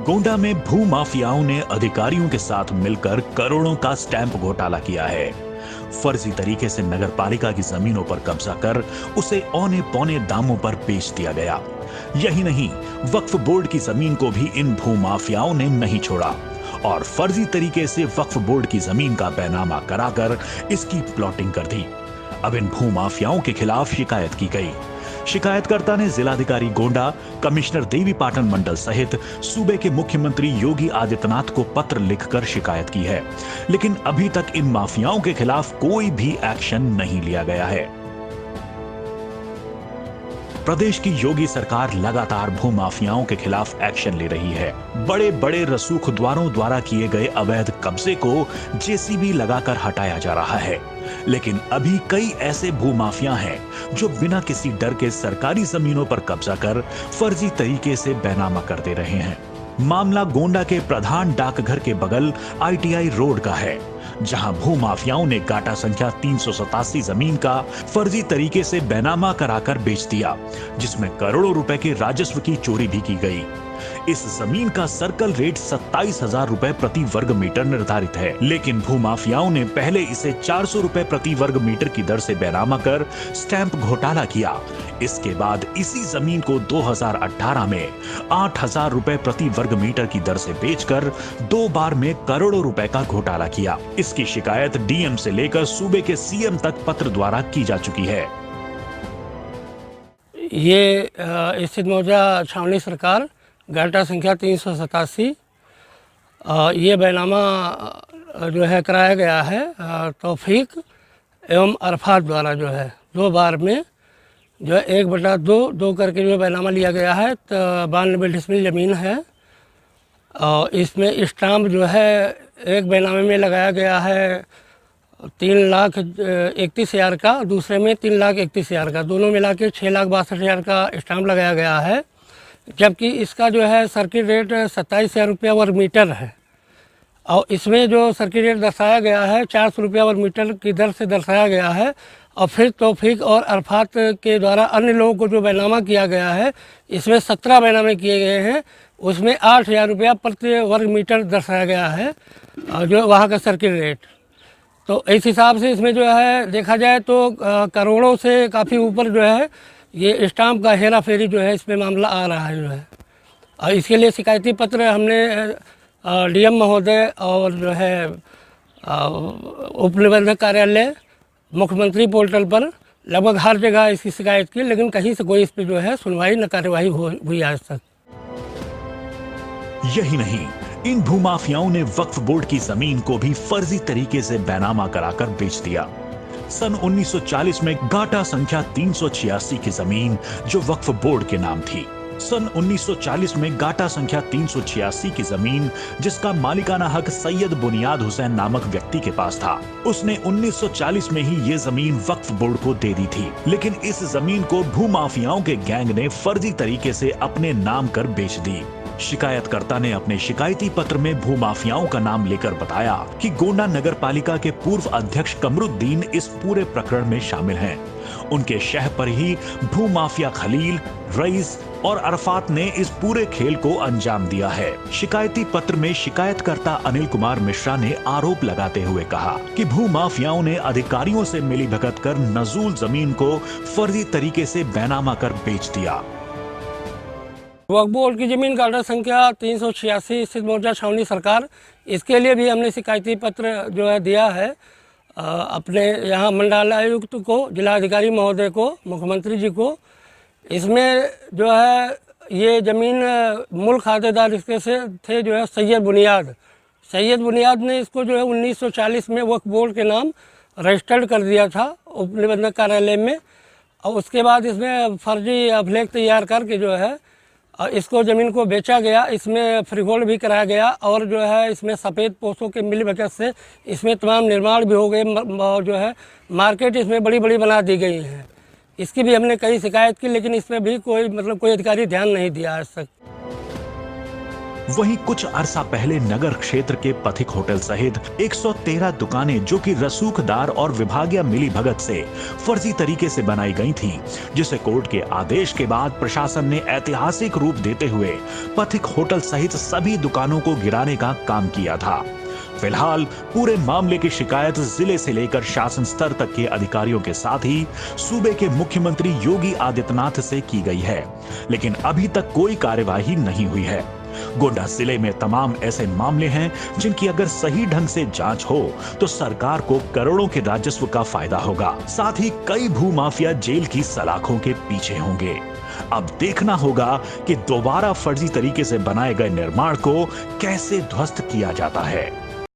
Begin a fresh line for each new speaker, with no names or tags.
गोंडा में भू माफियाओं ने अधिकारियों के साथ मिलकर करोड़ों का स्टैंप घोटाला किया है। फर्जी तरीके से नगरपालिका की जमीनों पर कब्जा कर उसे औने पौने दामों पर बेच दिया गया। यही नहीं, वक्फ बोर्ड की जमीन को भी इन भू माफियाओं ने नहीं छोड़ा और फर्जी तरीके से वक्फ बोर्ड की जमीन का बैनामा कराकर इसकी प्लॉटिंग कर दी। अब इन भू माफियाओं के खिलाफ शिकायत की गई। शिकायतकर्ता ने जिलाधिकारी गोंडा, कमिश्नर देवी पाटन मंडल सहित सूबे के मुख्यमंत्री योगी आदित्यनाथ को पत्र लिखकर शिकायत की है, लेकिन अभी तक इन माफियाओं के खिलाफ कोई भी एक्शन नहीं लिया गया है। प्रदेश की योगी सरकार लगातार भू माफियाओं के खिलाफ एक्शन ले रही है। बड़े बड़े रसूखद्वारों द्वारा किए गए अवैध कब्जे को जेसीबी लगाकर हटाया जा रहा है, लेकिन अभी कई ऐसे भू माफिया हैं जो बिना किसी डर के सरकारी जमीनों पर कब्जा कर फर्जी तरीके से बैनामा कर दे रहे हैं। मामला गोंडा के प्रधान डाकघर के बगल ITI रोड का है, जहां भू माफियाओं ने गाटा संख्या 387 जमीन का फर्जी तरीके से बैनामा कराकर बेच दिया, जिसमें करोड़ों रुपए के राजस्व की चोरी भी की गई। इस जमीन का सर्कल रेट 27,000 रुपए प्रति वर्ग मीटर निर्धारित है, लेकिन भू माफियाओं ने पहले इसे 400 रुपए प्रति वर्ग मीटर की दर से बैनामा कर स्टैंप घोटाला किया। इसके बाद इसी जमीन को 2018 में 8,000 रुपए प्रति वर्ग मीटर की दर से बेचकर 2 बार में करोड़ों रुपए का घोटाला किया। इसकी शिकायत DM से लेकर सूबे के CM तक पत्र द्वारा की जा चुकी है।
ये स्थित मौजा छावनी सरकार गाटा संख्या 387 ये बैनामा जो है कराया गया है तौफीक एवं अरफात द्वारा जो है 2 बार में जो है 1/2 करके जो बैनामा लिया गया है। 92 डिसमिल ज़मीन है और इसमें स्टाम्प जो है एक बैनामे में लगाया गया है 3,31,000 का, दूसरे में 3,31,000 का, दोनों मिला के 6,62,000 का स्टाम्प लगाया गया है, जबकि इसका जो है सर्किट रेट 27,000 रुपया वर्ग मीटर है और इसमें जो सर्किट रेट दर्शाया गया है 400 रुपया वर्ग मीटर की दर से दर्शाया गया है। और फिर तौफीक और अरफात के द्वारा अन्य लोगों को जो बैनामा किया गया है, इसमें 17 बैनामे किए गए हैं, उसमें 8,000 रुपया प्रति वर्ग मीटर दर्शाया गया है जो वहाँ का सर्किट रेट। तो इस हिसाब से इसमें जो है देखा जाए तो करोड़ों से काफ़ी ऊपर जो है ये स्टाम्प का हेरा फेरी जो है इसमें मामला आ रहा है जो है। और इसके लिए शिकायती पत्र हमने DM महोदय और जो है उप निबंधक कार्यालय, मुख्यमंत्री पोर्टल पर लगभग हर जगह इसकी शिकायत की, लेकिन कहीं से कोई इस पर जो है सुनवाई न कार्यवाही हुई आज तक।
यही नहीं, इन भूमाफियाओं ने वक्फ बोर्ड की जमीन को भी फर्जी तरीके से बैनामा कराकर बेच दिया। सन 1940 में गाटा संख्या 386 की जमीन जो वक्फ बोर्ड के नाम थी, सन 1940 में गाटा संख्या 386 की जमीन जिसका मालिकाना हक सैयद बुनियाद हुसैन नामक व्यक्ति के पास था, उसने 1940 में ही ये जमीन वक्फ बोर्ड को दे दी थी। लेकिन इस जमीन को भूमाफियाओं के गैंग ने फर्जी तरीके से अपने नाम कर बेच दी। शिकायतकर्ता ने अपने शिकायती पत्र में भूमाफियाओं का नाम लेकर बताया कि गोंडा नगर पालिका के पूर्व अध्यक्ष कमरुद्दीन इस पूरे प्रकरण में शामिल हैं। उनके शह पर ही भूमाफिया खलील, रईस और अरफात ने इस पूरे खेल को अंजाम दिया है। शिकायती पत्र में शिकायतकर्ता अनिल कुमार मिश्रा ने आरोप लगाते हुए कहा कि भूमाफियाओं ने अधिकारियों से मिलीभगत कर नजूल जमीन को फर्जी तरीके से बैनामा कर बेच दिया।
वक्फ बोर्ड की जमीन गाटा संख्या 386 स्थित मौजा छावनी सरकार, इसके लिए भी हमने शिकायती पत्र जो है दिया है अपने यहाँ मंडलायुक्त को, जिलाधिकारी महोदय को, मुख्यमंत्री जी को। इसमें जो है ये ज़मीन मूल खातेदार इसके से थे जो है सैयद बुनियाद ने इसको जो है 1940 में वक्फ बोर्ड के नाम रजिस्टर्ड कर दिया था उप निबंधक कार्यालय में। और उसके बाद इसमें फर्जी अभिलेख तैयार करके जो है इसको ज़मीन को बेचा गया। इसमें फ्रीहोल्ड भी कराया गया और जो है इसमें सफ़ेद पोस्तों के मिलीभगत से इसमें तमाम निर्माण भी हो गए और जो है मार्केट इसमें बड़ी बड़ी बना दी गई है। इसकी भी हमने कई शिकायत की, लेकिन इसमें भी कोई अधिकारी ध्यान नहीं दिया आज तक।
वहीं कुछ अरसा पहले नगर क्षेत्र के पथिक होटल सहित 113 दुकानें जो कि रसूखदार और विभागीय मिलीभगत से फर्जी तरीके से बनाई गई थीं, जिसे कोर्ट के आदेश के बाद प्रशासन ने ऐतिहासिक रूप देते हुए पथिक होटल सहित सभी दुकानों को गिराने का काम किया था। फिलहाल पूरे मामले की शिकायत जिले से लेकर शासन स्तर तक के अधिकारियों के साथ ही सूबे के मुख्यमंत्री योगी आदित्यनाथ से की गई है, लेकिन अभी तक कोई कार्यवाही नहीं हुई है। गोड्डा जिले में तमाम ऐसे मामले हैं जिनकी अगर सही ढंग से जांच हो तो सरकार को करोड़ों के राजस्व का फायदा होगा, साथ ही कई भूमाफिया जेल की सलाखों के पीछे होंगे। अब देखना होगा कि दोबारा फर्जी तरीके से बनाए गए निर्माण को कैसे ध्वस्त किया जाता है।